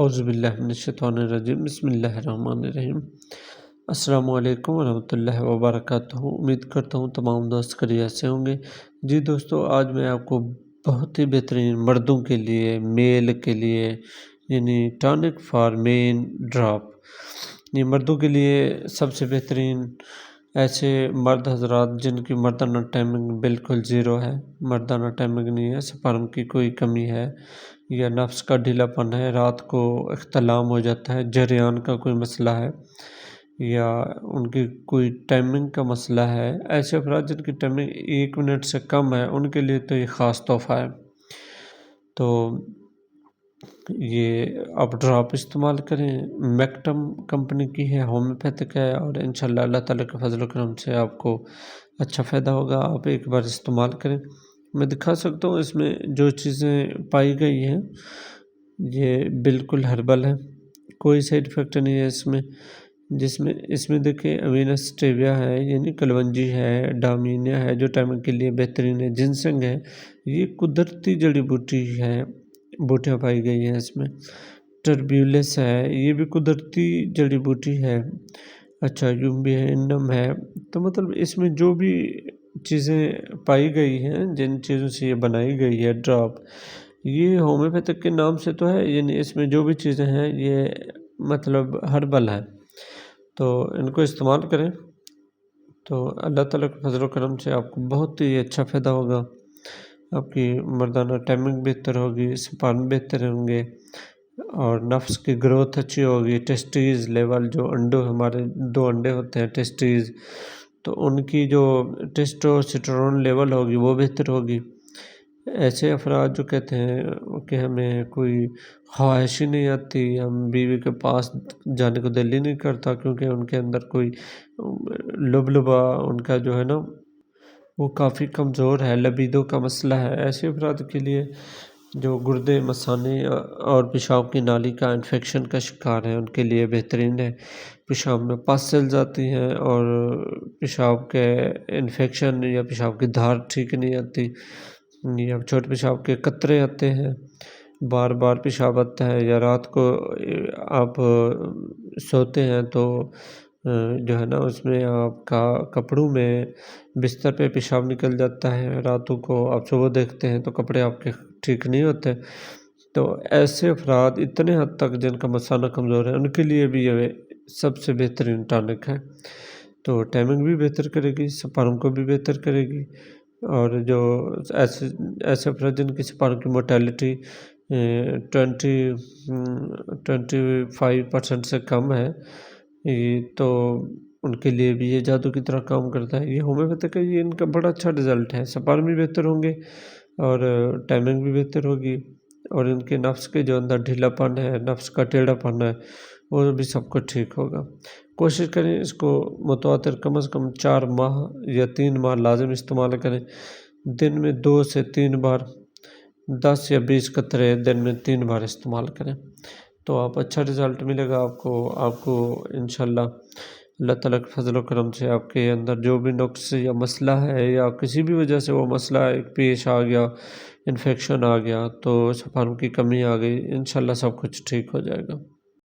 اعوذ باللہ من الشیطان الرجیم بسم اللہ الرحمن الرحیم۔ السلام علیکم ورحمۃ اللہ وبرکاتہ۔ امید کرتا ہوں تمام دوست خیریت سے ہوں گے۔ جی دوستو، آج میں آپ کو بہت ہی بہترین مردوں کے لیے، میل کے لیے، یعنی ٹانک فار مین ڈراپ، یہ مردوں کے لیے سب سے بہترین ایسے مرد حضرات جن کی مردانہ ٹائمنگ بالکل زیرو ہے، مردانہ ٹائمنگ نہیں ہے، سپرم کی کوئی کمی ہے یا نفس کا ڈھیلا پن ہے، رات کو اختلام ہو جاتا ہے، جریان کا کوئی مسئلہ ہے یا ان کی کوئی ٹائمنگ کا مسئلہ ہے، ایسے افراد جن کی ٹائمنگ 1 منٹ سے کم ہے، ان کے لیے تو یہ خاص تحفہ ہے۔ تو یہ آپ ڈراپ استعمال کریں، میکٹم کمپنی کی ہے، ہومیوپیتھک ہے، اور انشاءاللہ اللہ تعالیٰ کے فضل و کرم سے آپ کو اچھا فائدہ ہوگا۔ آپ ایک بار استعمال کریں۔ میں دکھا سکتا ہوں اس میں جو چیزیں پائی گئی ہیں، یہ بالکل ہربل ہے، کوئی سائیڈ افیکٹ نہیں ہے اس میں دیکھیں امینہ سٹیویا ہے، یعنی کلونجی ہے، ڈامینیا ہے جو ٹائمنگ کے لیے بہترین ہے، جنسنگ ہے، یہ قدرتی جڑی بوٹی ہے، بوٹیاں پائی گئی ہیں اس میں، ٹربیولس ہے، یہ بھی قدرتی جڑی بوٹی ہے، اچھا یومبینم ہے۔ تو مطلب اس میں جو بھی چیزیں پائی گئی ہیں، جن چیزوں سے یہ بنائی گئی ہے ڈراپ، یہ ہومیوپیتھک کے نام سے تو ہے، یعنی اس میں جو بھی چیزیں ہیں یہ مطلب ہربل ہے، تو ان کو استعمال کریں تو اللہ تعالیٰ کے فضل و کرم سے آپ کو بہت ہی اچھا فائدہ ہوگا۔ آپ کی مردانہ ٹائمنگ بہتر ہوگی، سپرم بہتر ہوں گے، اور نفس کی گروتھ اچھی ہوگی، ٹیسٹیز لیول جو ہمارے 2 انڈے ہوتے ہیں ٹیسٹیز، تو ان کی جو ٹیسٹوسٹیرون لیول ہوگی وہ بہتر ہوگی۔ ایسے افراد جو کہتے ہیں کہ ہمیں کوئی خواہش ہی نہیں آتی، ہم بیوی کے پاس جانے کو دل ہی نہیں کرتا کیونکہ ان کے اندر کوئی لبلبا ان کا جو ہے نا وہ کافی کمزور ہے، لبیدو کا مسئلہ ہے، ایسے افراد کے لیے جو گردے، مثانے اور پیشاب کی نالی کا انفیکشن کا شکار ہیں ان کے لیے بہترین ہے۔ پیشاب میں پس سیلز آتی ہیں اور پیشاب کے انفیکشن یا پیشاب کی دھار ٹھیک نہیں آتی، یا چھوٹے پیشاب کے قطرے آتے ہیں، بار بار پیشاب آتا ہے، یا رات کو آپ سوتے ہیں تو جو ہے نا اس میں آپ کا کپڑوں میں بستر پہ پیشاب نکل جاتا ہے، راتوں کو آپ صبح دیکھتے ہیں تو کپڑے آپ کے ٹھیک نہیں ہوتے، تو ایسے افراد اتنے حد تک جن کا مثانہ کمزور ہے ان کے لیے بھی یہ سب سے بہترین ٹانک ہے۔ تو ٹائمنگ بھی بہتر کرے گی، سپرم کو بھی بہتر کرے گی، اور جو ایسے افراد جن کی سپرم کی موٹیلٹی 25% سے کم ہے، تو ان کے لیے بھی یہ جادو کی طرح کام کرتا ہے۔ یہ ہومیوپیتھک ہے، یہ ان کا بڑا اچھا رزلٹ ہے، سپرم بھی بہتر ہوں گے اور ٹائمنگ بھی بہتر ہوگی، اور ان کے نفس کے جو اندر ڈھیلا پن ہے، نفس کا ٹیڑھا پن ہے، وہ بھی سب کو ٹھیک ہوگا۔ کوشش کریں اس کو متواتر کم از کم 4 ماہ یا 3 ماہ لازم استعمال کریں، دن میں 2 سے 3 بار، 10 یا 20 قطرے دن میں 3 بار استعمال کریں، تو آپ اچھا رزلٹ ملے گا آپ کو انشاءاللہ۔ اللہ تعالیٰ کے فضل و کرم سے آپ کے اندر جو بھی نقص یا مسئلہ ہے یا کسی بھی وجہ سے وہ مسئلہ پیش آ گیا، انفیکشن آ گیا، تو سپرم کی کمی آ گئی، انشاءاللہ سب کچھ ٹھیک ہو جائے گا۔